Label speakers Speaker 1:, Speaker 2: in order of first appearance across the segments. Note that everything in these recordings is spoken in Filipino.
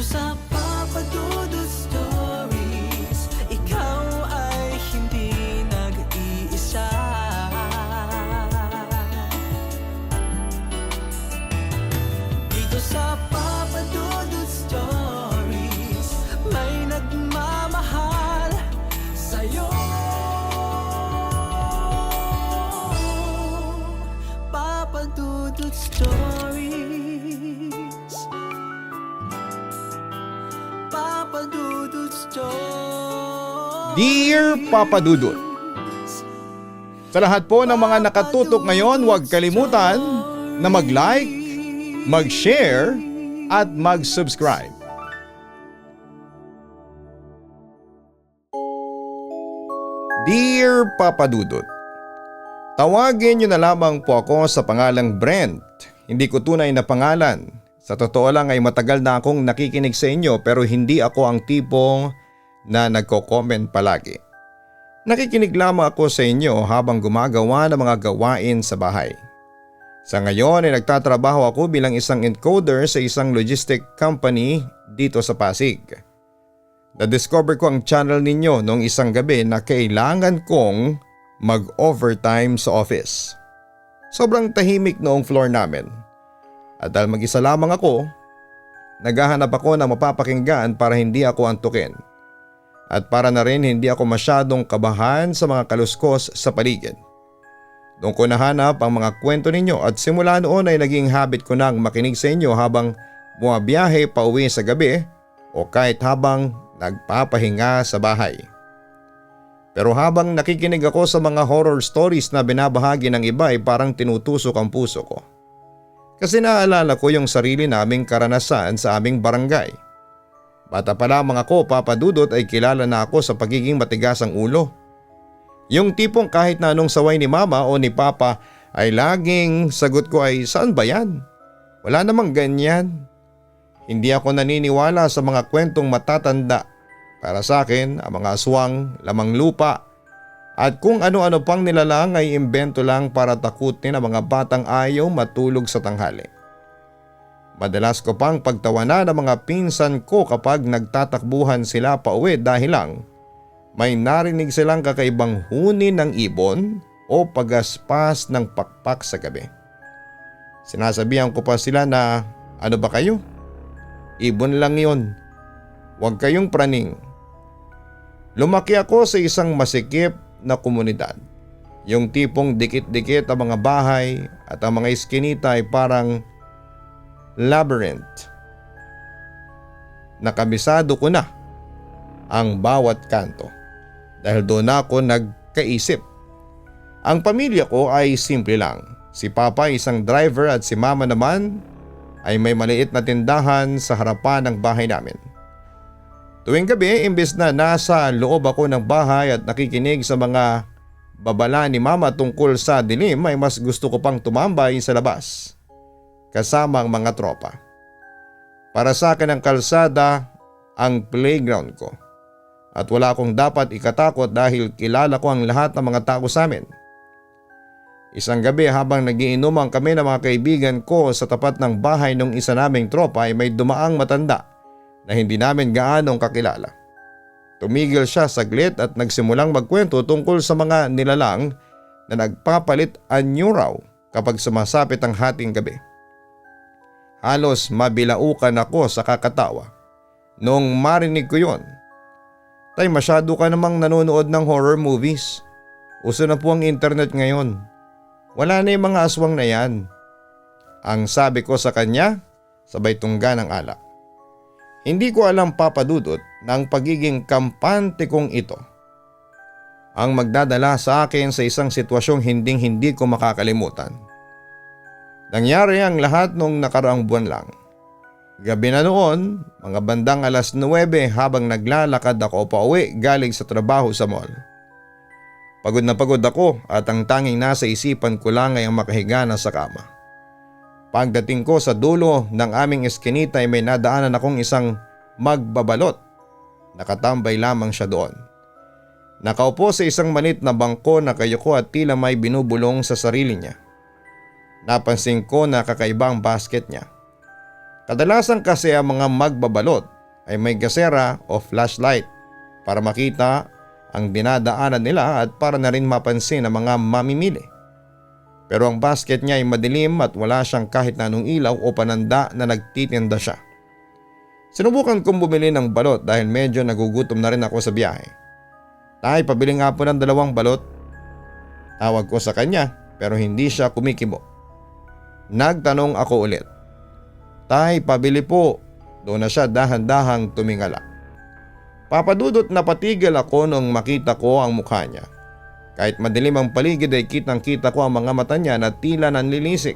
Speaker 1: sa Papa Dudut Stories, ikaw ay hindi nag-iisa. Dito sa Papa Dudut Stories, may nagmamahal sa'yo. Papa Dudut Stories, Papa Dudut Stories.
Speaker 2: Dear Papa Dudut, sa lahat po ng mga nakatutok ngayon, huwag kalimutan na mag-like, mag-share at mag-subscribe. Dear Papa Dudut, tawagin niyo na lamang po ako sa pangalang Brent. Hindi ko tunay na pangalan. Sa totoo lang ay matagal na akong nakikinig sa inyo pero hindi ako ang tipong na nagko-comment palagi. Nakikinig lamang ako sa inyo habang gumagawa ng mga gawain sa bahay. Sa ngayon ay nagtatrabaho ako bilang isang encoder sa isang logistic company dito sa Pasig. Na-discover ko ang channel ninyo noong isang gabi na kailangan kong mag-overtime sa office. Sobrang tahimik noong floor namin. At dahil mag-isa lamang ako, naghahanap ako ng mapapakinggan para hindi ako antukin. At para na rin hindi ako masyadong kabahan sa mga kaluskos sa paligid. Doon ko nahanap ang mga kwento ninyo at simula noon ay naging habit ko nang makinig sa inyo habang bumabiyahe pa uwi sa gabi o kahit habang nagpapahinga sa bahay. Pero habang nakikinig ako sa mga horror stories na binabahagi ng iba ay parang tinutusok ang puso ko. Kasi naalala ko yung sarili naming karanasan sa aming barangay. Bata pa lamang ako, Papa Dudut, ay kilala na ako sa pagiging matigas ang ulo. Yung tipong kahit na anong saway ni Mama o ni Papa ay laging sagot ko ay saan ba yan? Wala namang ganyan. Hindi ako naniniwala sa mga kwentong matatanda. Para sa akin, ang mga aswang, lamang lupa at kung ano-ano pang nilalang ay imbento lang para takutin ang mga batang ayaw matulog sa tanghali. Madalas ko pang pagtawanan ng mga pinsan ko kapag nagtatakbuhan sila pauwi dahil lang may narinig silang kakaibang huni ng ibon o pagaspas ng pakpak sa gabi. Sinasabihan ko pa sila na ano ba kayo? Ibon lang yon. Huwag kayong praning. Lumaki ako sa isang masikip na komunidad. Yung tipong dikit-dikit ang mga bahay at ang mga iskinita ay parang labyrinth. Nakabisado ko na ang bawat kanto dahil doon ako nagkaisip. Ang pamilya ko ay simple lang. Si Papa ay isang driver at si Mama naman ay may maliit na tindahan sa harapan ng bahay namin. Tuwing gabi, imbes na nasa loob ako ng bahay at nakikinig sa mga babala ni Mama tungkol sa dilim, ay mas gusto ko pang tumambay sa labas kasama ang mga tropa. Para sa akin ang kalsada ang playground ko at wala akong dapat ikatakot dahil kilala ko ang lahat ng mga tao sa amin. Isang gabi habang nagiinuman kami ng mga kaibigan ko sa tapat ng bahay ng isa naming tropa ay may dumaang matanda na hindi namin gaanong kakilala. Tumigil siya saglit at nagsimulang magkwento tungkol sa mga nilalang na nagpapalit anyo raw kapag sumasapit ang hating gabi. Halos mabilaukan ako sa kakatawa noong marinig ko yon. Tay, masyado ka namang nanonood ng horror movies. Uso na po ang internet ngayon. Wala na yung mga aswang na yan. Ang sabi ko sa kanya, sabay tungga ng alak. Hindi ko alam, Papa Dudut, na ang pagiging kampante kong ito ang magdadala sa akin sa isang sitwasyong hindi ko makakalimutan. Nangyari ang lahat noong nakaraang buwan lang. Gabi na noon, mga bandang 9:00 habang naglalakad ako pauwi galing sa trabaho sa mall. Pagod na pagod ako at ang tanging nasa isipan ko lang ay ang makahiga na sa kama. Pagdating ko sa dulo ng aming eskinita ay may nadaanan akong isang magbabalot. Nakatambay lamang siya doon. Nakaupo sa isang manit na bangko na kayuko at tila may binubulong sa sarili niya. Napansin ko na kakaiba ang basket niya. Kadalasan kasi ang mga magbabalot ay may gasera o flashlight para makita ang dinadaanan nila at para na rin mapansin ang mga mamimili. Pero ang basket niya ay madilim at wala siyang kahit na anong ilaw o pananda na nagtitinda siya. Sinubukan kong bumili ng balot dahil medyo nagugutom na rin ako sa biyahe. Tay, pabili nga po ng 2 balot. Tawag ko sa kanya pero hindi siya kumikibo. Nagtanong ako ulit. Tay, pabili po. Doon na siya dahan-dahang tumingala. Papadudot na patigil ako nung makita ko ang mukha niya. Kahit madilim ang paligid ay kitang-kita ko ang mga mata niya na tila nanlilisik.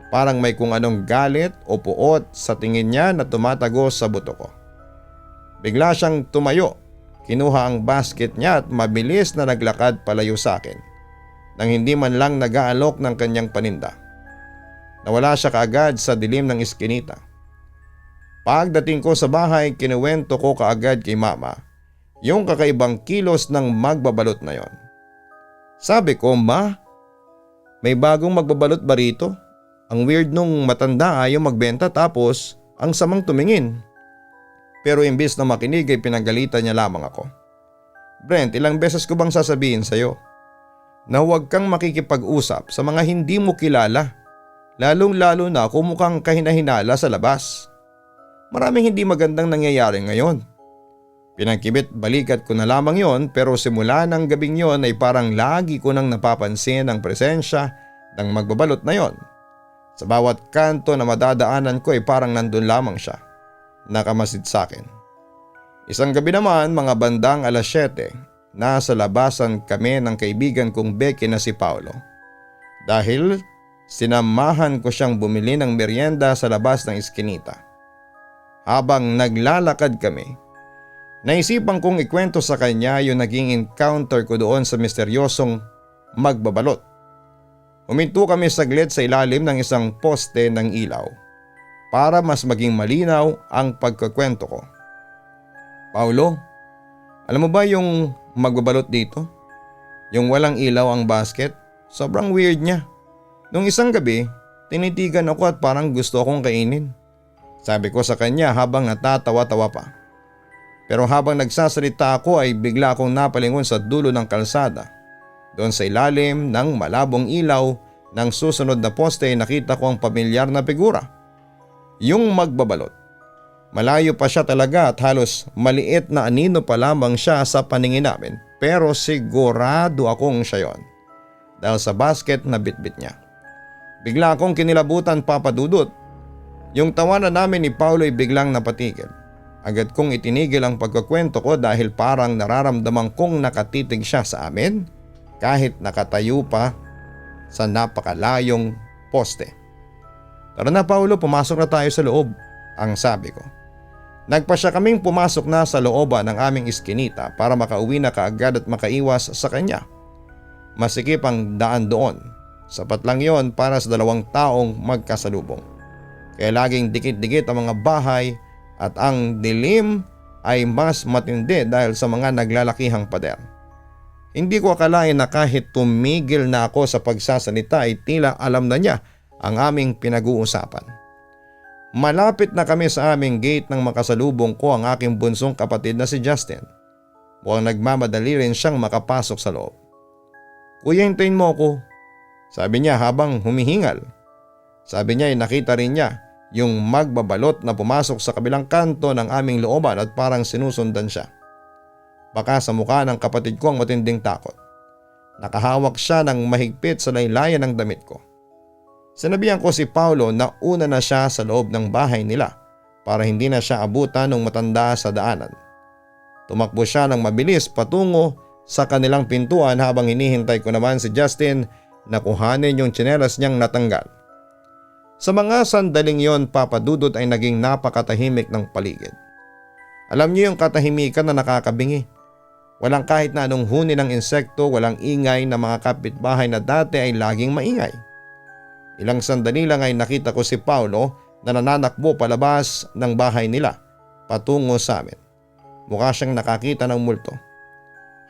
Speaker 2: Parang may kung anong galit o puot sa tingin niya na tumatagos sa buto ko. Bigla siyang tumayo. Kinuha ang basket niya at mabilis na naglakad palayo sa akin. Nang hindi man lang nag-aalok ng kanyang paninda. Nawala siya kaagad sa dilim ng iskinita. Pagdating ko sa bahay, kinuwento ko kaagad kay mama yung kakaibang kilos ng magbabalot na yon. Sabi ko, Ma, may bagong magbabalot ba rito? Ang weird nung matanda ayaw magbenta tapos ang samang tumingin. Pero imbis na makinig ay pinagalitan niya lamang ako. Brent, ilang beses ko bang sasabihin sa'yo na huwag kang makikipag-usap sa mga hindi mo kilala, lalong-lalo na kung mukhang kahinahinala sa labas. Maraming hindi magandang nangyayari ngayon. Pinagkibit balikat ko na lamang yon pero simula ng gabing yon ay parang lagi ko nang napapansin ang presensya ng magbabalot na yon. Sa bawat kanto na madadaanan ko ay parang nandun lamang siya. Nakamasid sa akin. Isang gabi naman mga bandang 7:00, nasa labasan kami ng kaibigan kong Becky na si Paolo. Dahil sinamahan ko siyang bumili ng merienda sa labas ng iskinita. Habang naglalakad kami, naisipan kong ikwento sa kanya yung naging encounter ko doon sa misteryosong magbabalot. Huminto kami saglit sa ilalim ng isang poste ng ilaw para mas maging malinaw ang pagkukwento ko. Paulo, alam mo ba yung magbabalot dito? Yung walang ilaw ang basket? Sobrang weird niya. Nung isang gabi, tinitigan ako at parang gusto akong kainin. Sabi ko sa kanya habang natatawa-tawa pa. Pero habang nagsasalita ako ay bigla akong napalingon sa dulo ng kalsada. Doon sa ilalim ng malabong ilaw ng susunod na poste ay nakita ko ang pamilyar na figura. Yung magbabalot. Malayo pa siya talaga at halos maliit na anino pa lamang siya sa paningin namin. Pero sigurado akong siya yon. Dahil sa basket na bitbit niya. Bigla akong kinilabutan, Papa Dudut. Yung tawanan namin ni Paulo ay biglang napatigil. Agad kong itinigil ang pagkukwento ko dahil parang nararamdaman kong nakatitig siya sa amin kahit nakatayo pa sa napakalayong poste. Tara na Paulo, pumasok na tayo sa loob, ang sabi ko. Nagpasya kaming pumasok na sa looban ng aming iskinita para makauwi na kaagad at makaiwas sa kanya. Masikip ang daan doon. Sapat lang yon para sa 2 taong magkasalubong. Kaya laging dikit-dikit ang mga bahay at ang dilim ay mas matindi dahil sa mga naglalakihang pader. Hindi ko akalain na kahit tumigil na ako sa pagsasalita ay tila alam na niya ang aming pinag-uusapan. Malapit na kami sa aming gate nang makasalubong ko ang aking bunsong kapatid na si Justin. Mukhang nagmamadali rin siyang makapasok sa loob. Kuya, hintayin mo ako, sabi niya habang humihingal. Sabi niya ay nakita rin niya yung magbabalot na pumasok sa kabilang kanto ng aming looban at parang sinusundan siya. Baka sa mukha ng kapatid ko ang matinding takot. Nakahawak siya ng mahigpit sa laylayan ng damit ko. Sinabihan ko si Paulo na una na siya sa loob ng bahay nila para hindi na siya abutan ng matanda sa daanan. Tumakbo siya ng mabilis patungo sa kanilang pintuan habang hinihintay ko naman si Justin na kuhanin yung tsinelas niyang natanggal. Sa mga sandaling yon, Papa Dudut, ay naging napakatahimik ng paligid. Alam niyo yung katahimikan na nakakabingi. Walang kahit na anong huni ng insekto, walang ingay na mga kapitbahay na dati ay laging maingay. Ilang sandali lang ay nakita ko si Paulo na nananakbo palabas ng bahay nila patungo sa amin. Mukha siyang nakakita ng multo.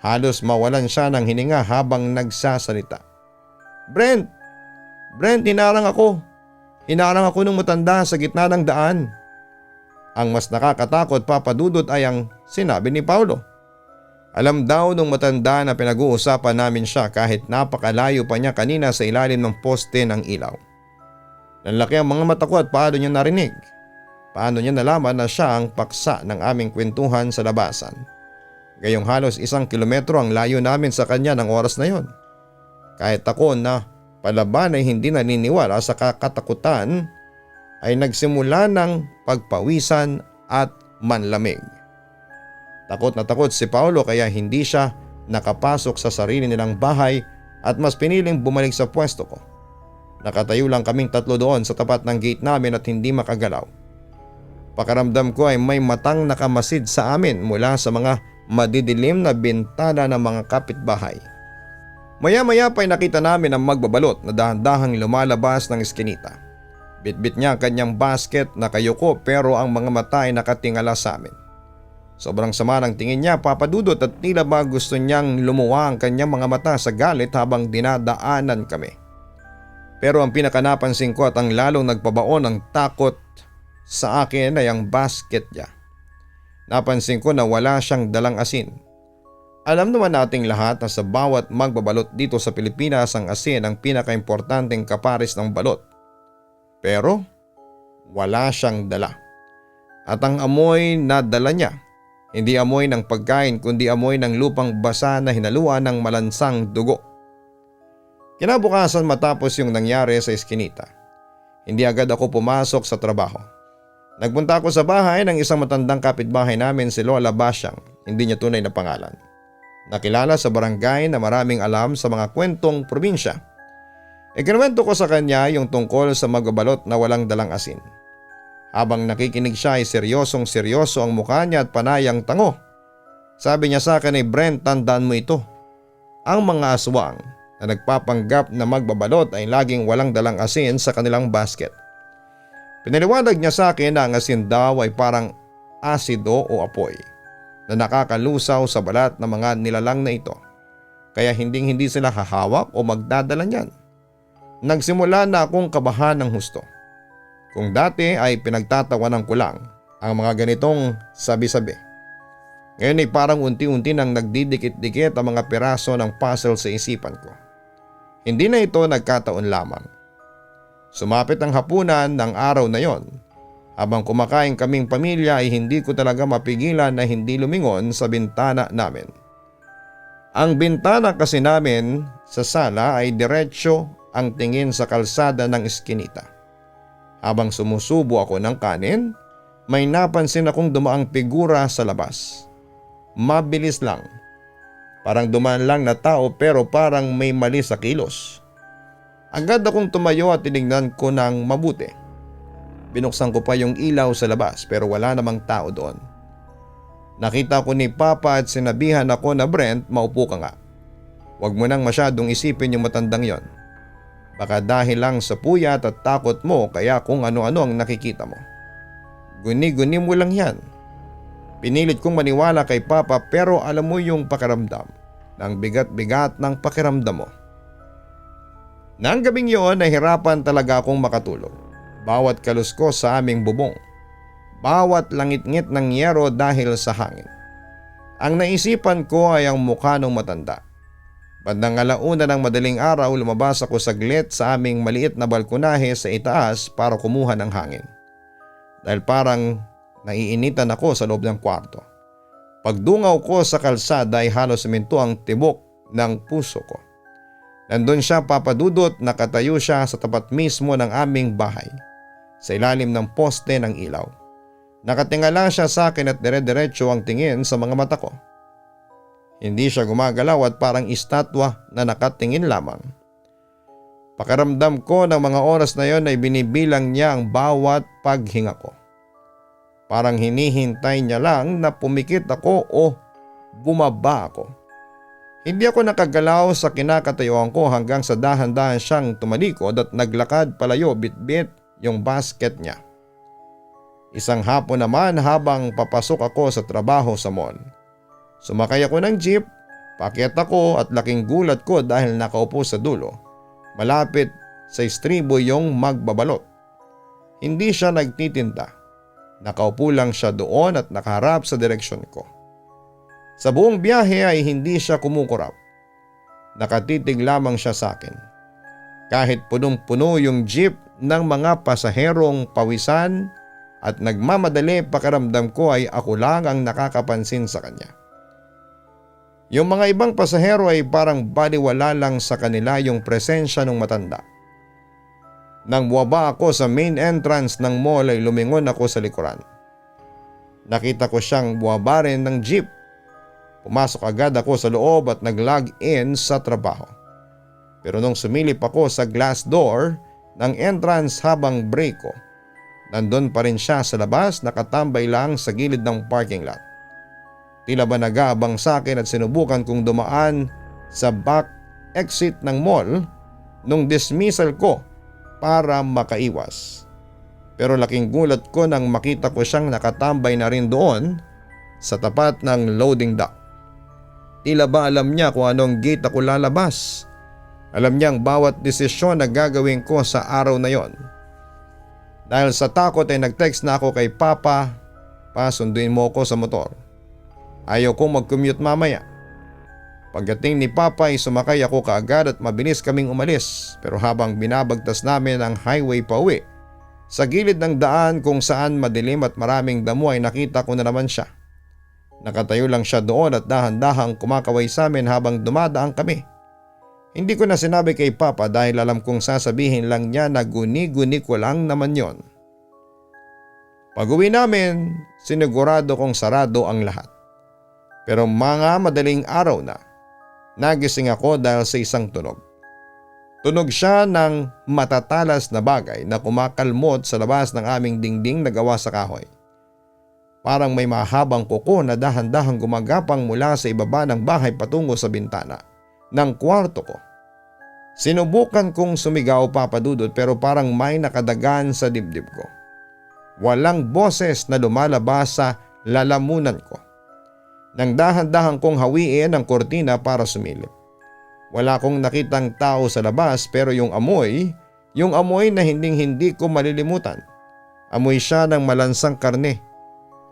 Speaker 2: Halos mawalan siya ng hininga habang nagsasalita. Brent, hinarang ako. Hinarang ako ng matanda sa gitna ng daan. Ang mas nakakatakot, Papa Dudut, ay ang sinabi ni Paulo. Alam daw nung matanda na pinag-uusapan namin siya kahit napakalayo pa niya kanina sa ilalim ng poste ng ilaw. Nanlaki ang mga mata ko at paano niya narinig. Paano niya nalaman na siya ang paksa ng aming kwentuhan sa labasan. Gayong halos 1 kilometro ang layo namin sa kanya ng oras na yon. Kahit ako na palaban ay hindi naniniwala sa kakatakutan ay nagsimula ng pagpawisan at manlamig. Takot na takot si Paulo kaya hindi siya nakapasok sa sarili nilang bahay at mas piniling bumalik sa pwesto ko. Nakatayo lang kaming 3 doon sa tapat ng gate namin at hindi makagalaw. Pakiramdam ko ay may matang nakamasid sa amin mula sa mga madidilim na bintana ng mga kapitbahay. Maya-maya pa ay nakita namin ang magbabalot na dahan-dahang lumalabas ng eskinita. Bitbit niya ang kanyang basket na kayuko pero ang mga mata ay nakatingala sa amin. Sobrang sama ng tingin niya, Papa Dudut, at tila ba gusto niyang lumuwa ang kanyang mga mata sa galit habang dinadaanan kami. Pero ang pinakanapansin ko at ang lalong nagpabaon ng takot sa akin ay ang basket niya. Napansin ko na wala siyang dalang asin. Alam naman nating lahat na sa bawat magbabalot dito sa Pilipinas ang asin ang pinakaimportanteng kaparis ng balot. Pero wala siyang dala. At ang amoy na dala niya, hindi amoy ng pagkain kundi amoy ng lupang basa na hinaluan ng malansang dugo. Kinabukasan matapos yung nangyari sa eskinita, hindi agad ako pumasok sa trabaho. Nagpunta ako sa bahay ng isang matandang kapitbahay namin, si Lola Basyang, hindi niya tunay na pangalan. Nakilala sa barangay na maraming alam sa mga kwentong probinsya. Ikinuwento ko sa kanya yung tungkol sa magbabalot na walang dalang asin. Habang nakikinig siya ay seryosong-seryoso ang mukha niya at panayang tango. Sabi niya sa akin ay, Brent, tandaan mo ito. Ang mga aswang na nagpapanggap na magbabalot ay laging walang dalang asin sa kanilang basket. Pinaliwanag niya sa akin na ang asin daw ay parang asido o apoy na nakakalusaw sa balat ng mga nilalang na ito. Kaya hindi sila hahawak o magdadala niyan. Nagsimula na akong kabahan ng husto. Kung dati ay pinagtatawanan ko lang ang mga ganitong sabi-sabi, ngayon ay parang unti-unti nang nagdidikit-dikit ang mga piraso ng puzzle sa isipan ko. Hindi na ito nagkataon lamang. Sumapit ang hapunan ng araw na yon. Habang kumakain kaming pamilya ay hindi ko talaga mapigilan na hindi lumingon sa bintana namin. Ang bintana kasi namin sa sala ay diretsyo ang tingin sa kalsada ng eskinita. Habang sumusubo ako ng kanin, may napansin akong dumaang figura sa labas. Mabilis lang. Parang dumaan lang na tao pero parang may mali sa kilos. Agad akong tumayo at tinignan ko ng mabuti. Binuksan ko pa yung ilaw sa labas pero wala namang tao doon. Nakita ko ni Papa at sinabihan ako na, Brent, maupo ka nga. Huwag mo nang masyadong isipin yung matandang yon. Baka dahil lang sa puyat at takot mo kaya kung ano-ano ang nakikita mo. Guni-guni mo lang yan. Pinilit kong maniwala kay Papa pero alam mo yung pakiramdam. Ng bigat-bigat ng pakiramdam mo. Nang gabing yun, nahirapan talaga akong makatulog. Bawat kaluskos sa aming bubong. Bawat langit-ngit ng yero dahil sa hangin. Ang naisipan ko ay ang mukha ng matanda. Bandang 1:00 ng madaling araw, lumabas ako saglit sa aming maliit na balkonahe sa itaas para kumuha ng hangin. Dahil parang naiinitan ako sa loob ng kwarto. Pagdungaw ko sa kalsada ay halos siminto ang tibok ng puso ko. Nandun siya, Papa Dudut, nakatayo siya sa tapat mismo ng aming bahay, sa ilalim ng poste ng ilaw. Nakatingala siya sa akin at dire-diretso ang tingin sa mga mata ko. Hindi siya gumagalaw at parang estatwa na nakatingin lamang. Pakiramdam ko ng mga oras na yon ay binibilang niya ang bawat paghinga ko. Parang hinihintay niya lang na pumikit ako o bumaba ako. Hindi ako nakagalaw sa kinakatayuan ko hanggang sa dahan-dahan siyang tumalikod at naglakad palayo bit-bit yung basket niya. Isang hapon naman habang papasok ako sa trabaho sa mall. Sumakay ako ng jeep, paakyat ako at laking gulat ko dahil nakaupo sa dulo. Malapit sa istribo yung magbabalot. Hindi siya nagtitinda. Nakaupo lang siya doon at nakaharap sa direksyon ko. Sa buong biyahe ay hindi siya kumukurap. Nakatitig lamang siya sa akin. Kahit punong-puno yung jeep ng mga pasaherong pawisan at nagmamadali, pakiramdam ko ay ako lang ang nakakapansin sa kanya. Yung mga ibang pasahero ay parang baliwala lang sa kanila yung presensya ng matanda. Nang buwaba ako sa main entrance ng mall ay lumingon ako sa likuran. Nakita ko siyang buwaba rin ng jeep. Pumasok agad ako sa loob at nag-log in sa trabaho. Pero nung sumilip ako sa glass door ng entrance habang break ko, nandun pa rin siya sa labas, nakatambay lang sa gilid ng parking lot. Tila ba nag-aabang sa akin at sinubukan kong dumaan sa back exit ng mall nung dismissal ko para makaiwas. Pero laking gulat ko nang makita ko siyang nakatambay na rin doon sa tapat ng loading dock. Tila ba alam niya kung anong gate ako lalabas. Alam niya ang bawat desisyon na gagawin ko sa araw na yon. Dahil sa takot ay nag-text na ako kay Papa, "Pasunduin mo ko sa motor. Ayaw kong mag-commute mamaya." Pagdating ni Papa ay sumakay ako kaagad at mabilis kaming umalis. Pero habang binabagtas namin ang highway pauwi, sa gilid ng daan kung saan madilim at maraming damo ay nakita ko na naman siya. Nakatayo lang siya doon at dahan-dahang kumakaway sa amin habang dumadaan kami. Hindi ko na sinabi kay Papa dahil alam kong sasabihin lang niya na guni-guni ko lang naman yon. Pag-uwi namin, sinigurado kong sarado ang lahat. Pero mga madaling araw na, nagising ako dahil sa isang tunog. Tunog siya ng matatalas na bagay na kumakalmot sa labas ng aming dingding na gawa sa kahoy. Parang may mahabang kuko na dahan-dahang gumagapang mula sa ibaba ng bahay patungo sa bintana ng kwarto ko. Sinubukan kong sumigaw, Papa Dudut, pero parang may nakadagan sa dibdib ko. Walang boses na lumalabas sa lalamunan ko. Nang dahan-dahang kong hawiin ang kortina para sumilip. Wala akong nakitang tao sa labas pero yung amoy na hinding-hindi ko malilimutan. Amoy siya ng malansang karne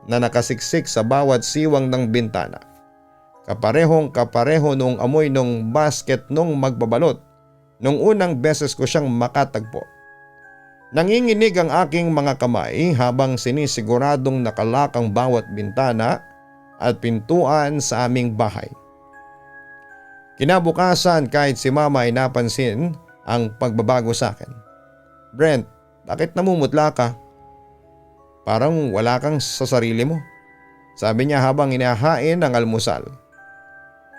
Speaker 2: na nakasiksik sa bawat siwang ng bintana. Kaparehong-kapareho nung amoy nung basket nung magbabalot nung unang beses ko siyang makatagpo. Nanginginig ang aking mga kamay habang sinisiguradong nakalak ang bawat bintana at pintuan sa aming bahay. Kinabukasan kahit si Mama ay napansin ang pagbabago sa akin. "Brent, bakit namumutla ka? Parang wala kang sa sarili mo," sabi niya habang inahain ang almusal.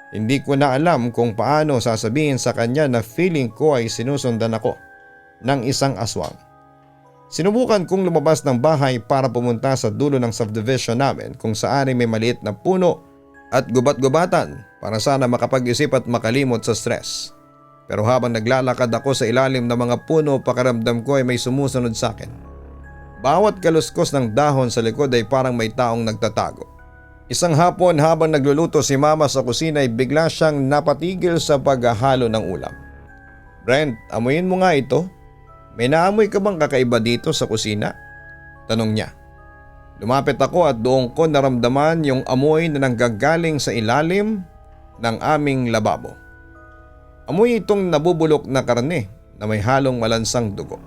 Speaker 2: Hindi ko na alam kung paano sasabihin sa kanya na feeling ko ay sinusundan ako ng isang aswang. Sinubukan kong lumabas ng bahay para pumunta sa dulo ng subdivision namin kung saan ay may maliit na puno at gubat-gubatan para sana makapag-isip at makalimot sa stress. Pero habang naglalakad ako sa ilalim ng mga puno, pakiramdam ko ay may sumusunod sa akin. Bawat kaluskos ng dahon sa likod ay parang may taong nagtatago. Isang hapon habang nagluluto si Mama sa kusina ay bigla siyang napatigil sa paghahalo ng ulam. "Brent, amuyin mo nga ito. May naamoy ka bang kakaiba dito sa kusina?" tanong niya. Lumapit ako at doon ko naramdaman yung amoy na nanggagaling sa ilalim ng aming lababo. Amoy itong nabubulok na karne na may halong malansang dugo.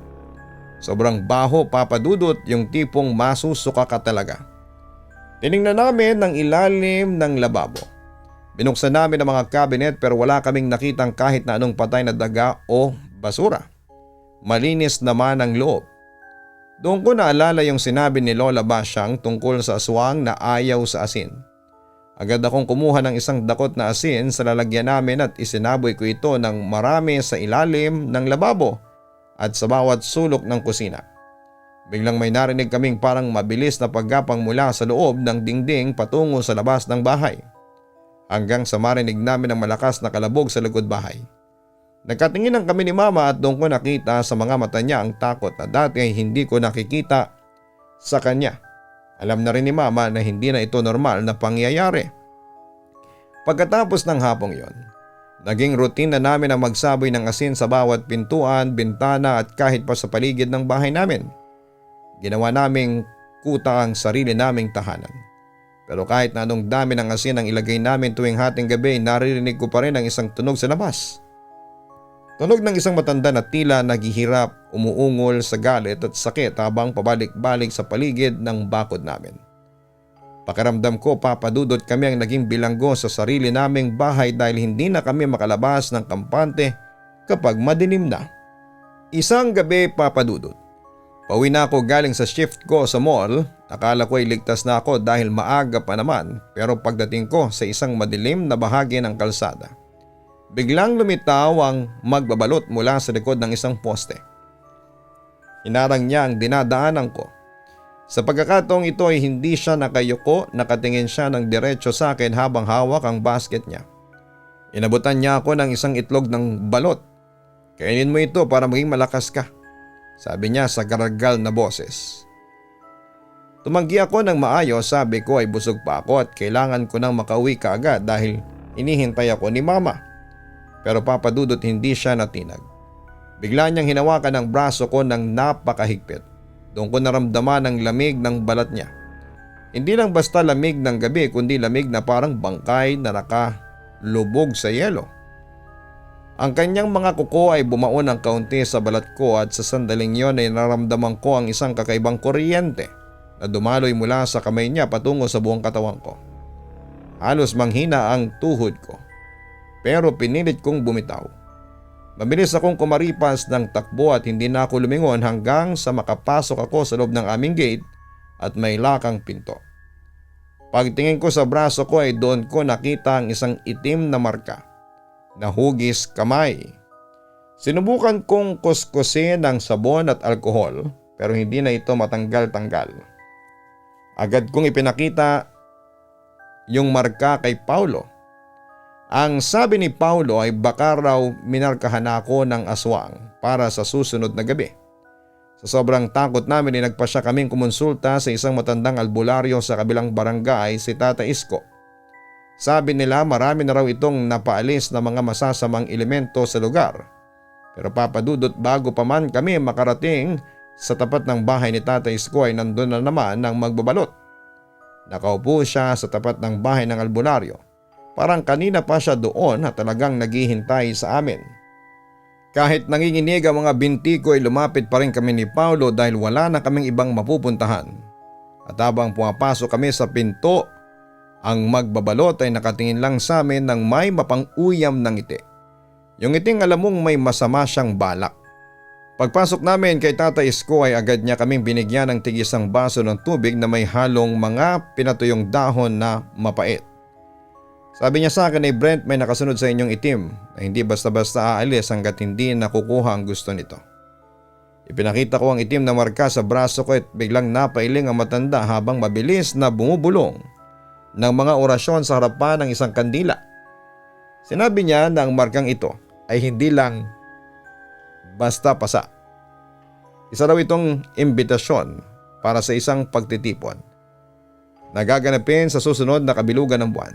Speaker 2: Sobrang baho, Papa Dudut, yung tipong masusuka ka talaga. Tiningnan namin ang ilalim ng lababo. Binuksan namin ang mga cabinet pero wala kaming nakitang kahit na anong patay na daga o basura. Malinis naman ang loob. Doon ko naalala yung sinabi ni Lola Basyang tungkol sa aswang na ayaw sa asin. Agad akong kumuha ng isang dakot na asin sa lalagyan namin at isinaboy ko ito ng marami sa ilalim ng lababo at sa bawat sulok ng kusina. Biglang may narinig kaming parang mabilis na paggapang mula sa loob ng dingding patungo sa labas ng bahay. Hanggang sa marinig namin ang malakas na kalabog sa likod bahay. Nagkatinginan kami ni Mama at doon ko nakita sa mga mata niya ang takot na dati ay hindi ko nakikita sa kanya. Alam na rin ni Mama na hindi na ito normal na pangyayari. Pagkatapos ng hapong yon, naging routine na namin ang magsaboy ng asin sa bawat pintuan, bintana at kahit pa sa paligid ng bahay namin. Ginawa naming kuta ang sarili naming tahanan. Pero kahit na anong dami ng asin ang ilagay namin tuwing hating gabi, naririnig ko pa rin ang isang tunog sa labas. Tunog ng isang matanda na tila naghihirap, umuungol sa galit at sakit habang pabalik-balik sa paligid ng bakod namin. Pakiramdam ko, Papa Dudut, kami ang naging bilanggo sa sarili naming bahay dahil hindi na kami makalabas ng kampante kapag madilim na. Isang gabi, Papa Dudut, pauwi na ako galing sa shift ko sa mall. Akala ko ay ligtas na ako dahil maaga pa naman, pero pagdating ko sa isang madilim na bahagi ng kalsada, biglang lumitaw ang magbabalot mula sa likod ng isang poste. Hinarang niya ang dinadaanan ko. Sa pagkakataong ito ay hindi siya nakayuko, nakatingin siya ng diretso sa akin habang hawak ang basket niya. Inabutan niya ako ng isang itlog ng balot. "Kainin mo ito para maging malakas ka," sabi niya sa garagal na boses. Tumanggi ako ng maayos, sabi ko ay busog pa ako at kailangan ko nang makauwi kaagad dahil inihintay ako ni Mama. Pero Papa Dudut, hindi siya natinag. Bigla niyang hinawakan ang braso ko ng napakahigpit. Doon ko naramdaman ang lamig ng balat niya. Hindi lang basta lamig ng gabi kundi lamig na parang bangkay na nakalubog sa yelo. Ang kanyang mga kuko ay bumaon ng kaunti sa balat ko at sa sandaling yon ay naramdaman ko ang isang kakaibang kuryente na dumaloy mula sa kamay niya patungo sa buong katawan ko. Halos manghina ang tuhod ko, pero pinilit kong bumitaw. Mabilis akong kumaripas ng takbo at hindi na ako lumingon hanggang sa makapasok ako sa loob ng aming gate at may lakang pinto. Pagtingin ko sa braso ko ay doon ko nakita ang isang itim na marka na hugis kamay. Sinubukan kong kuskusin ng sabon at alkohol pero hindi na ito matanggal-tanggal. Agad kong ipinakita yung marka kay Paulo. Ang sabi ni Paulo ay baka raw minarkahan ako ng aswang para sa susunod na gabi. Sa sobrang takot namin ay nagpasya kaming kumonsulta sa isang matandang albularyo sa kabilang barangay, si Tata Isko. Sabi nila marami na raw itong napaalis na mga masasamang elemento sa lugar. Pero Papa Dudut, bago pa man kami makarating sa tapat ng bahay ni Tata Isko ay nandun na naman ang magbabalot. Nakaupo siya sa tapat ng bahay ng albularyo. Parang kanina pa siya doon at talagang naghihintay sa amin. Kahit nanginginig ang mga binti ko ay lumapit pa rin kami ni Paulo dahil wala na kaming ibang mapupuntahan. At habang pumapasok kami sa pinto, ang magbabalot ay nakatingin lang sa amin ng may mapang-uyam ng ngiti. Yung ngiting alam mong may masama siyang balak. Pagpasok namin kay Tata Isko ay agad niya kaming binigyan ng tigisang baso ng tubig na may halong mga pinatuyong dahon na mapait. Sabi niya sa akin ay, "Brent, may nakasunod sa inyong itim na hindi basta-basta aalis hanggat hindi nakukuha ang gusto nito." Ipinakita ko ang itim na marka sa braso ko at biglang napailing ang matanda habang mabilis na bumubulong ng mga orasyon sa harapan ng isang kandila. Sinabi niya na ang markang ito ay hindi lang basta pasa. Isa raw itong imbitasyon para sa isang pagtitipon na gaganapin sa susunod na kabilugan ng buwan.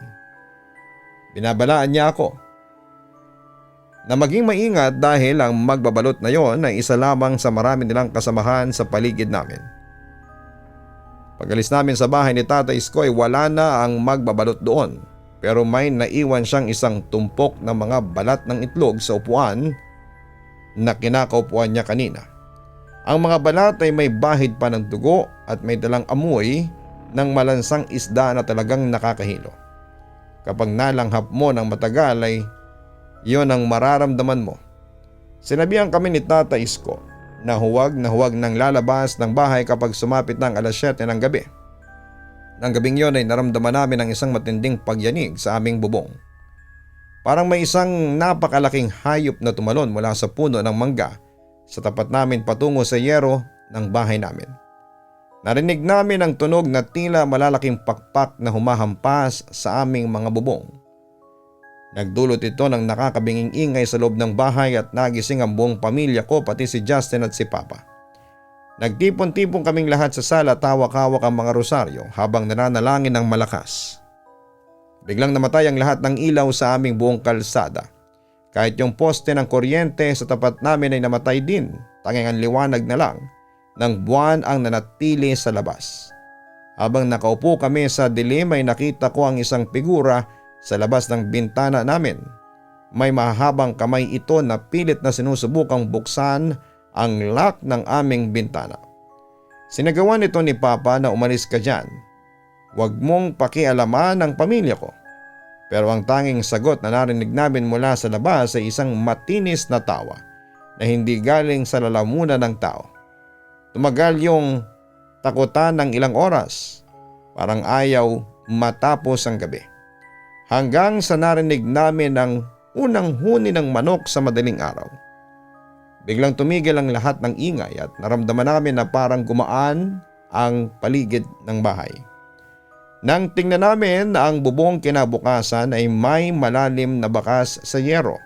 Speaker 2: Binabalaan niya ako na maging maingat dahil ang magbabalot na yon ay isa lamang sa marami nilang kasamahan sa paligid namin. Pag-alis namin sa bahay ni Tata Isko ay wala na ang magbabalot doon, pero may naiwan siyang isang tumpok ng mga balat ng itlog sa upuan na kinakaupuan niya kanina. Ang mga balat ay may bahid pa ng dugo at may dalang amoy ng malansang isda na talagang nakakahilo. Kapag nalanghap mo ng matagal ay iyon ang mararamdaman mo. Sinabihan kami ni Tata Isko na huwag nang lalabas ng bahay kapag sumapit ng alas 7 ng gabi. Nang gabing yon ay naramdaman namin ang isang matinding pagyanig sa aming bubong. Parang may isang napakalaking hayop na tumalon mula sa puno ng mangga sa tapat namin patungo sa yero ng bahay namin. Narinig namin ang tunog na tila malalaking pakpak na humahampas sa aming mga bubong. Nagdulot ito ng nakakabinging ingay sa loob ng bahay at nagising ang buong pamilya ko, pati si Justin at si Papa. Nagtipon-tipon kaming lahat sa sala, tawak-hawak ang mga rosaryo habang nananalangin ng malakas. Biglang namatay ang lahat ng ilaw sa aming buong kalsada. Kahit yung poste ng kuryente sa tapat namin ay namatay din, tanging ang liwanag na lang ng buwan ang nanatili sa labas. Habang nakaupo kami sa dilim ay nakita ko ang isang figura sa labas ng bintana namin. May mahabang kamay ito na pilit na sinusubukang buksan ang lock ng aming bintana. Sinagawa nito ni Papa na umalis ka dyan. Huwag mong pakialaman ang pamilya ko. Pero ang tanging sagot na narinig namin mula sa labas ay isang matinis na tawa na hindi galing sa lalamunan ng tao. Tumagal yung takutan ng ilang oras, parang ayaw matapos ang gabi. Hanggang sa narinig namin ang unang huni ng manok sa madaling araw. Biglang tumigil ang lahat ng ingay at naramdaman namin na parang gumaan ang paligid ng bahay. Nang tingnan namin na ang bubong kinabukasan ay may malalim na bakas sa yero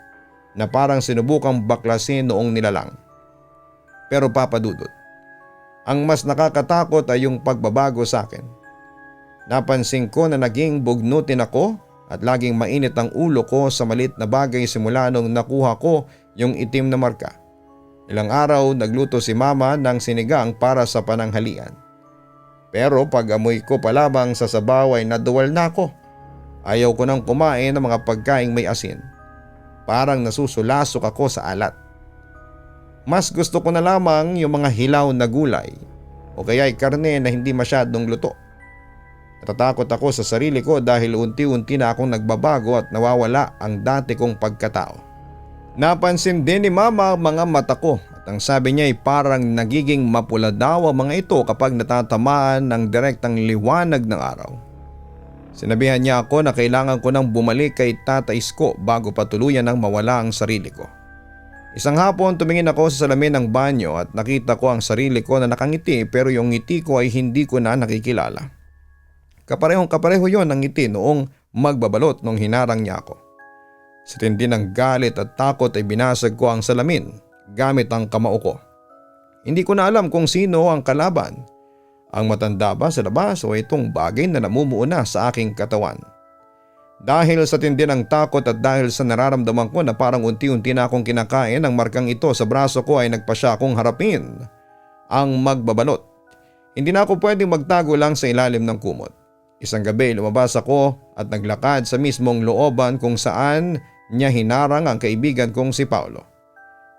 Speaker 2: na parang sinubukang baklasin noong nilalang. Pero Papa Dudut, ang mas nakakatakot ay yung pagbabago sa akin. Napansin ko na naging bugnutin ako at laging mainit ang ulo ko sa malit na bagay simula nung nakuha ko yung itim na marka. Ilang araw nagluto si Mama ng sinigang para sa pananghalian. Pero pag amoy ko palabang sa sabaw ay naduwal na ako. Ayaw ko nang kumain ng mga pagkaing may asin. Parang nasusulasok ako sa alat. Mas gusto ko na lamang yung mga hilaw na gulay o kaya'y karne na hindi masyadong luto. Natatakot ako sa sarili ko dahil unti-unti na akong nagbabago at nawawala ang dati kong pagkatao. Napansin din ni Mama ang mga mata ko at ang sabi niya ay parang nagiging mapula daw ang mga ito kapag natatamaan ng direktang liwanag ng araw. Sinabihan niya ako na kailangan ko nang bumalik kay Tata Isko bago pa tuluyan nang mawala ang sarili ko. Isang hapon tumingin ako sa salamin ng banyo at nakita ko ang sarili ko na nakangiti pero yung ngiti ko ay hindi ko na nakikilala. Kapareho yon ang ngiti noong magbabalot nung hinarang niya ako. Sa tindi ng galit at takot ay binasag ko ang salamin gamit ang kamao ko. Hindi ko na alam kung sino ang kalaban. Ang matanda ba sa labas o itong bagay na namumuo na sa aking katawan. Dahil sa tindi ng takot at dahil sa nararamdaman ko na parang unti-unti na akong kinakain ang markang ito sa braso ko ay nagpasya akong harapin ang magbabalot. Hindi na ako pwedeng magtago lang sa ilalim ng kumot. Isang gabi lumabas ako at naglakad sa mismong looban kung saan niya hinarang ang kaibigan kong si Paulo.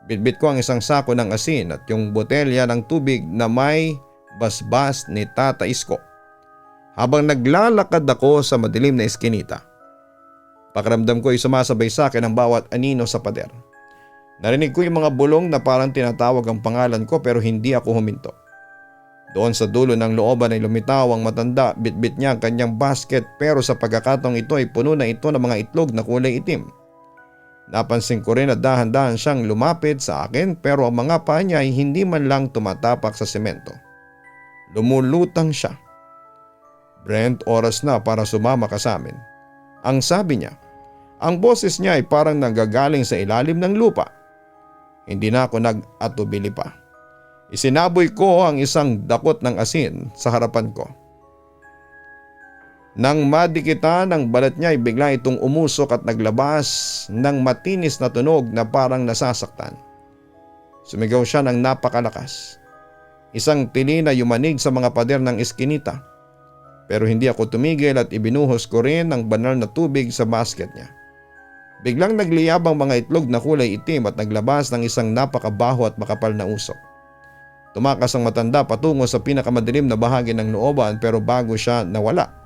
Speaker 2: Bitbit ko ang isang sako ng asin at yung botelya ng tubig na may basbas ni Tata Isko. Habang naglalakad ako sa madilim na eskinita, pakiramdam ko ay sumasabay sa akin ang bawat anino sa pader. Narinig ko yung mga bulong na parang tinatawag ang pangalan ko pero hindi ako huminto. Doon sa dulo ng looban ay lumitaw ang matanda, bitbit niya ang kanyang basket pero sa pagkakataong ito ay puno na ito ng mga itlog na kulay itim. Napansin ko rin na dahan-dahan siyang lumapit sa akin pero ang mga paa niya ay hindi man lang tumatapak sa semento. Lumulutang siya. Brent, oras na para sumama ka sa amin. Ang sabi niya. Ang boses niya ay parang nanggagaling sa ilalim ng lupa. Hindi na ako nag-atubili pa. Isinaboy ko ang isang dakot ng asin sa harapan ko. Nang madikitan ang balat niya ay bigla itong umusok at naglabas ng matinis na tunog na parang nasasaktan. Sumigaw siya ng napakalakas. Isang tili na yumanig sa mga pader ng eskinita. Pero hindi ako tumigil at ibinuhos ko rin ang banal na tubig sa basket niya. Biglang nagliyab ang mga itlog na kulay itim at naglabas ng isang napakabaho at makapal na usok. Tumakas ang matanda patungo sa pinakamadilim na bahagi ng looban pero bago siya nawala,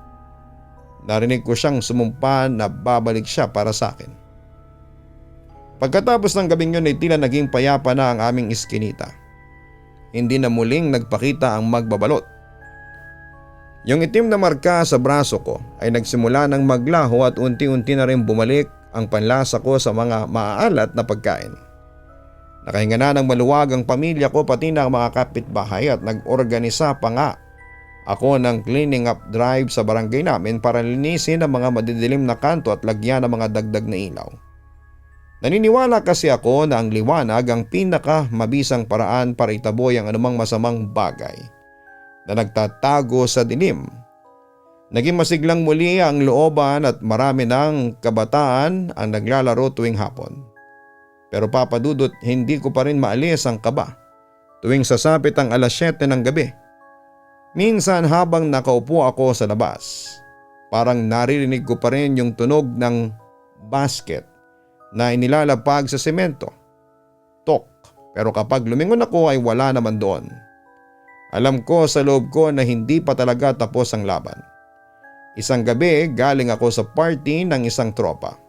Speaker 2: narinig ko siyang sumumpa na babalik siya para sa akin. Pagkatapos ng gabing yun ay tila naging payapa na ang aming iskinita. Hindi na muling nagpakita ang magbabalot. Yung itim na marka sa braso ko ay nagsimula ng maglaho at unti-unti na rin bumalik ang panlasa ko sa mga maaalat na pagkain. Nakahinga na ng maluwag ang pamilya ko pati na ang mga kapitbahay at nag-organisa pa nga ako ng cleaning up drive sa barangay namin para linisin ang mga madidilim na kanto at lagyan ng mga dagdag na ilaw. Naniniwala kasi ako na ang liwanag ang pinakamabisang paraan para itaboy ang anumang masamang bagay na nagtatago sa dilim. Naging masiglang muli ang looban at marami ng kabataan ang naglalaro tuwing hapon. Pero Papa Dudut, hindi ko pa rin maalis ang kaba tuwing sasapit ang alas 7 ng gabi. Minsan habang nakaupo ako sa labas, parang naririnig ko pa rin yung tunog ng basket na inilalapag sa semento. Tok, pero kapag lumingon ako ay wala naman doon. Alam ko sa loob ko na hindi pa talaga tapos ang laban. Isang gabi galing ako sa party ng isang tropa.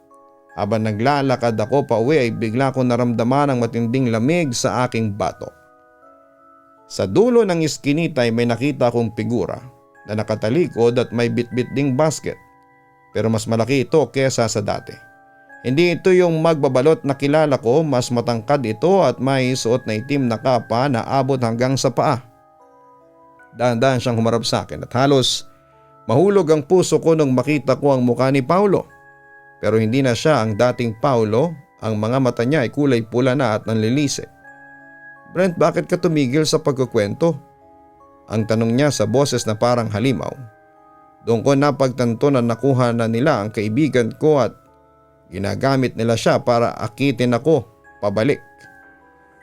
Speaker 2: Habang naglalakad ako pa uwi ay bigla ko naramdaman ang matinding lamig sa aking batok. Sa dulo ng iskinita ay may nakita akong figura na nakatalikod at may bitbit ding basket, pero mas malaki ito kesa sa dati. Hindi ito yung magbabalot na kilala ko, mas matangkad ito at may suot na itim na kapa na abot hanggang sa paa. Dahan-dahan siyang humarap sa akin at halos mahulog ang puso ko nung makita ko ang mukha ni Paulo. Pero hindi na siya ang dating Paulo, ang mga mata niya ay kulay pula na at nanlilisi. "Brent, bakit ka tumigil sa pagkukwento?" Ang tanong niya sa boses na parang halimaw. Doon ko napagtanto na nakuha na nila ang kaibigan ko at ginagamit nila siya para akitin ako pabalik.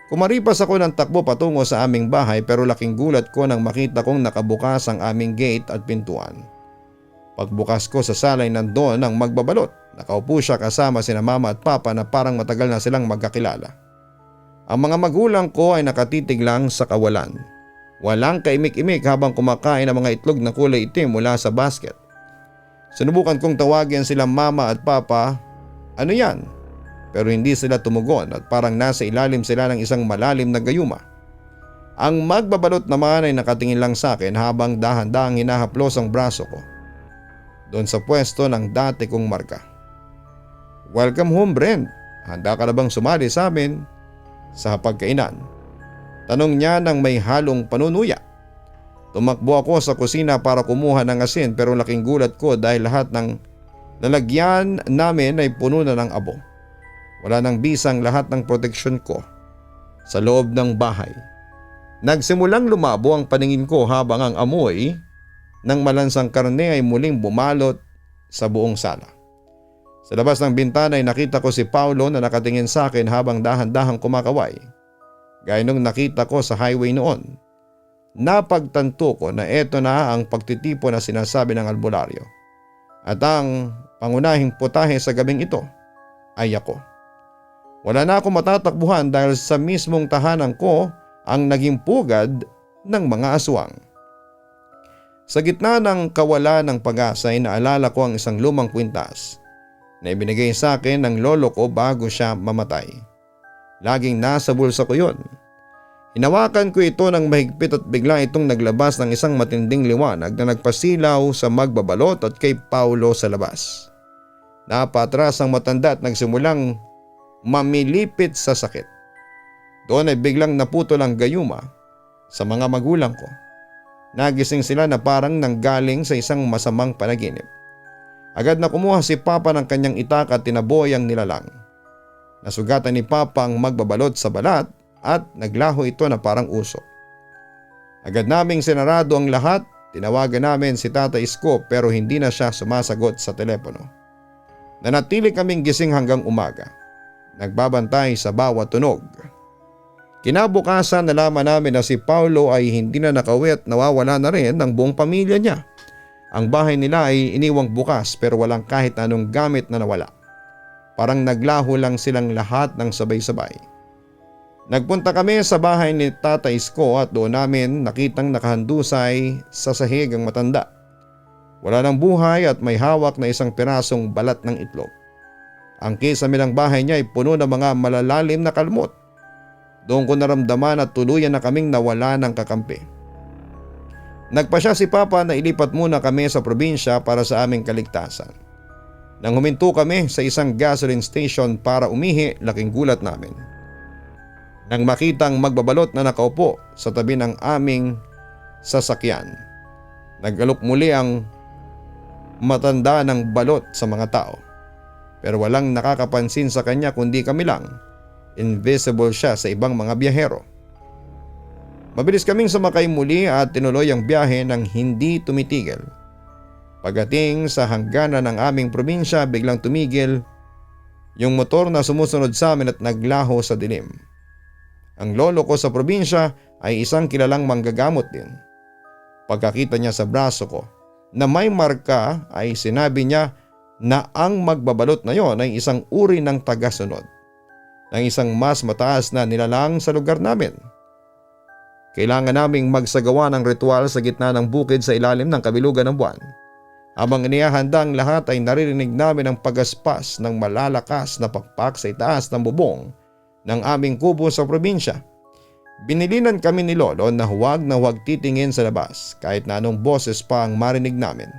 Speaker 2: Kumaripas ako ng takbo patungo sa aming bahay pero laking gulat ko nang makita kong nakabukas ang aming gate at pintuan. Pagbukas ko sa sala ay nandoon ang magbabalot. Nakaupo siya kasama sina mama at papa na parang matagal na silang magkakilala. Ang mga magulang ko ay nakatitig lang sa kawalan. Walang kaimik-imik habang kumakain ang mga itlog na kulay itim mula sa basket. Sinubukan kong tawagin sila mama at papa, "Ano yan?" Pero hindi sila tumugon at parang nasa ilalim sila ng isang malalim na gayuma. Ang magbabalot naman ay nakatingin lang sa akin habang dahan-dahang hinahaplos ang braso ko. Doon sa pwesto ng dati kong marka. "Welcome home, Brent. Handa ka na bang sumali sa amin sa hapagkainan?" Tanong niya nang may halong panunuya. Tumakbo ako sa kusina para kumuha ng asin pero laking gulat ko dahil lahat ng lalagyan namin ay puno na ng abo. Wala nang bisang lahat ng proteksyon ko sa loob ng bahay. Nagsimulang lumabo ang paningin ko habang ang amoy ng malansang karne ay muling bumalot sa buong sala. Sa labas ng bintana ay nakita ko si Paulo na nakatingin sa akin habang dahan-dahang kumakaway. Gaya nung nakita ko sa highway noon. Napagtanto ko na eto na ang pagtitipon na sinasabi ng albularyo. At ang pangunahing putahe sa gabing ito ay ako. Wala na akong matatakbuhan dahil sa mismong tahanan ko ang naging pugad ng mga aswang. Sa gitna ng kawalan ng pag-asa ay naalala ko ang isang lumang kwintas na ibinigay sa akin ng lolo ko bago siya mamatay. Laging nasa bulsa ko yun. Hinawakan ko ito ng mahigpit at bigla itong naglabas ng isang matinding liwanag na nagpasilaw sa magbabalot at kay Paulo sa labas. Napatras ang matanda at nagsimulang mamilipit sa sakit. Doon ay biglang naputol ang gayuma sa mga magulang ko. Nagising sila na parang nanggaling sa isang masamang panaginip. Agad na kumuha si Papa ng kanyang itak at tinaboy ang nilalang. Nasugatan ni Papa ang magbabalot sa balat at naglaho ito na parang usok. Agad naming sinarado ang lahat, tinawagan namin si Tata Isko pero hindi na siya sumasagot sa telepono. Nanatili kaming gising hanggang umaga, nagbabantay sa bawat tunog. Kinabukasan nalaman namin na si Paulo ay hindi na nakauwi at nawawala na rin ang buong pamilya niya. Ang bahay nila ay iniwang bukas pero walang kahit anong gamit na nawala. Parang naglaho lang silang lahat ng sabay-sabay. Nagpunta kami sa bahay ni Tata Isko at doon namin nakitang nakahandusay sa sahig ang matanda. Wala ng buhay at may hawak na isang pirasong balat ng itlog. Ang kisame ng bahay niya ay puno ng mga malalalim na kalmot. Doon ko naramdaman at tuluyan na kaming nawala ng kakampi. Nagpasya si Papa na ilipat muna kami sa probinsya para sa aming kaligtasan. Nang huminto kami sa isang gasoline station para umihi, laking gulat namin nang makitang magbabalot na nakaupo sa tabi ng aming sasakyan. Nag-alok muli ang matanda ng balot sa mga tao. Pero walang nakakapansin sa kanya kundi kami lang. Invisible siya sa ibang mga biyahero. Mabilis kaming sumakay muli at tinuloy ang biyahe ng hindi tumitigil. Pagdating sa hangganan ng aming probinsya, biglang tumigil yung motor na sumusunod sa amin at naglaho sa dilim. Ang lolo ko sa probinsya ay isang kilalang manggagamot din. Pagkakita niya sa braso ko na may marka ay sinabi niya na ang magbabalot na yon ay isang uri ng tagasunod ng isang mas mataas na nilalang sa lugar namin. Kailangan naming magsagawa ng ritual sa gitna ng bukid sa ilalim ng kabilugan ng buwan. Habang inihahanda ang lahat ay naririnig namin ang pagaspas ng malalakas na pakpak sa itaas ng bubong ng aming kubo sa probinsya. Binilinan kami ni lolo na huwag titingin sa labas kahit na anong boses pa ang marinig namin.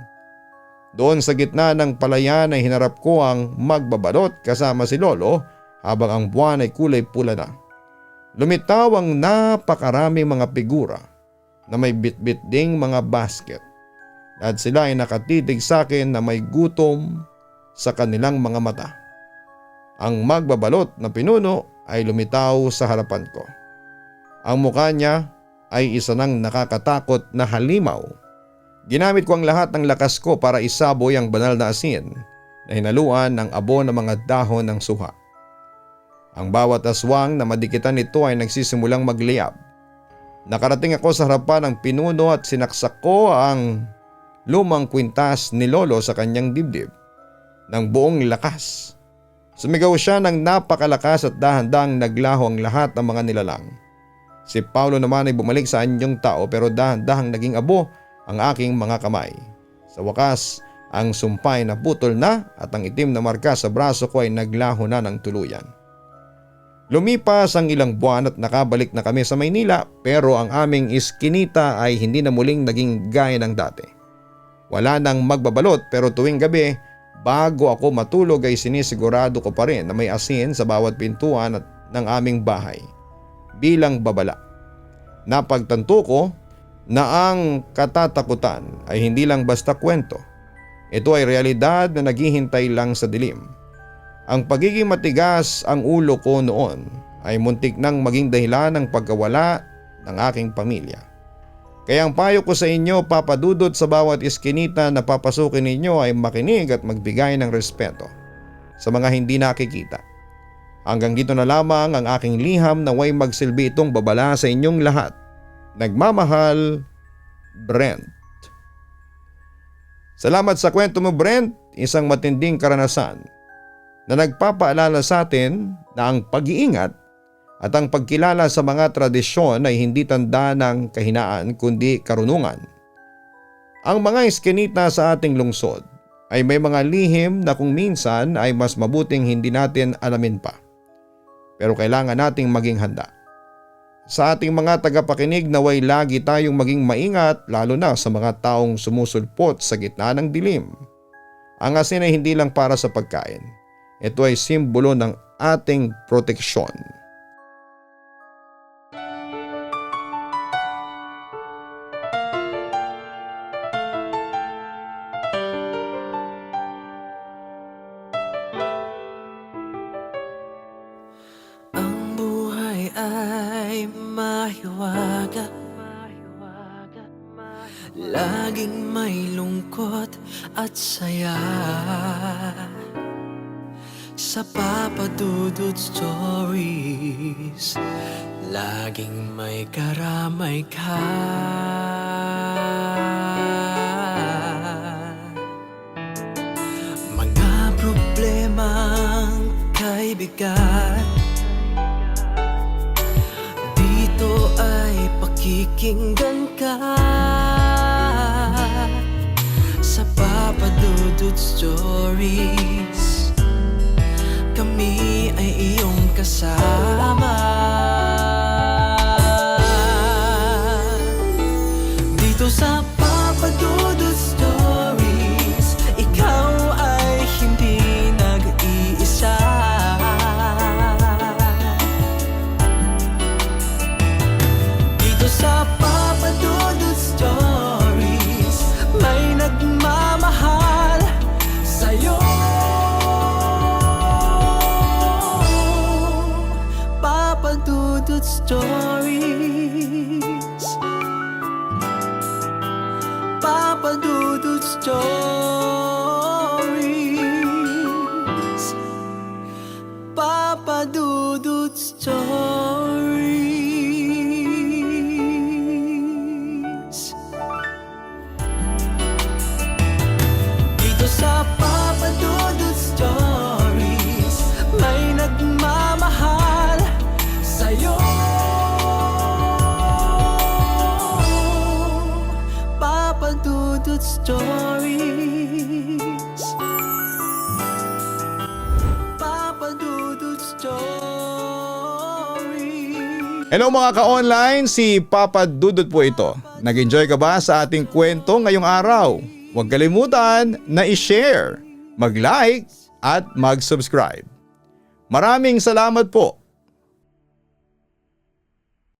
Speaker 2: Doon sa gitna ng palayan ay hinarap ko ang magbabalot kasama si lolo habang ang buwan ay kulay pula na. Lumitaw ang napakaraming mga figura na may bitbit ding mga basket at sila ay nakatitig sa akin na may gutom sa kanilang mga mata. Ang magbabalot na pinuno ay lumitaw sa harapan ko. Ang mukha niya ay isa ng nakakatakot na halimaw. Ginamit ko ang lahat ng lakas ko para isaboy ang banal na asin na hinaluan ng abo ng mga dahon ng suha. Ang bawat aswang na madikitan nito ay nagsisimulang magliyab. Nakarating ako sa harapan ng pinuno at sinaksak ko ang lumang kwintas ni lolo sa kanyang dibdib ng buong lakas. Sumigaw siya ng napakalakas at dahan-dahang naglaho ang lahat ng mga nilalang. Si Paulo naman ay bumalik sa anyong tao pero dahan-dahang naging abo ang aking mga kamay. Sa wakas, ang sumpay na putol na at ang itim na marka sa braso ko ay naglaho na ng tuluyan. Lumipas ang ilang buwan at nakabalik na kami sa Maynila pero ang aming iskinita ay hindi na muling naging gaya ng dati. Wala nang magbabalot pero tuwing gabi bago ako matulog ay sinisigurado ko pa rin na may asin sa bawat pintuan ng aming bahay bilang babala. Napagtanto ko na ang katatakutan ay hindi lang basta kwento. Ito ay realidad na naghihintay lang sa dilim. Ang pagiging matigas ang ulo ko noon ay muntik nang maging dahilan ng pagkawala ng aking pamilya. Kaya ang payo ko sa inyo, Papa Dudut, sa bawat iskinita na papasukin ninyo ay makinig at magbigay ng respeto sa mga hindi nakikita. Hanggang dito na lamang ang aking liham na way magsilbi itong babala sa inyong lahat. Nagmamahal, Brent. Salamat sa kwento mo, Brent. Isang matinding karanasan na nagpapaalala sa atin na ang pag-iingat at ang pagkilala sa mga tradisyon ay hindi tanda ng kahinaan kundi karunungan. Ang mga iskinita sa ating lungsod ay may mga lihim na kung minsan ay mas mabuting hindi natin alamin pa. Pero kailangan nating maging handa. Sa ating mga tagapakinig naway lagi tayong maging maingat lalo na sa mga taong sumusulpot sa gitna ng dilim. Ang asin ay hindi lang para sa pagkain. Ito ay simbolo ng ating proteksyon.
Speaker 1: Ang buhay ay mahiwaga, laging may lungkot at saya. Sa Papa Dudut Stories, laging may karamay ka. Mga problemang kaibigan, dito ay pakikinggan ka. Sa Papa Dudut Stories, kami ay iyong kasama. Dito sa Papa Dudut Stories, ikaw ay hindi nag-iisa. Dito sa Papa Dudut Stories, may nagmamahal sa'yo. Papa Dudut Stories, Papa Dudut Stories, Papa Dudut Stories.
Speaker 2: Hello mga ka-online, si Papa Dudut po ito. Nag-enjoy ka ba sa ating kwento ngayong araw? Huwag kalimutan na i-share, mag-like at mag-subscribe. Maraming salamat po.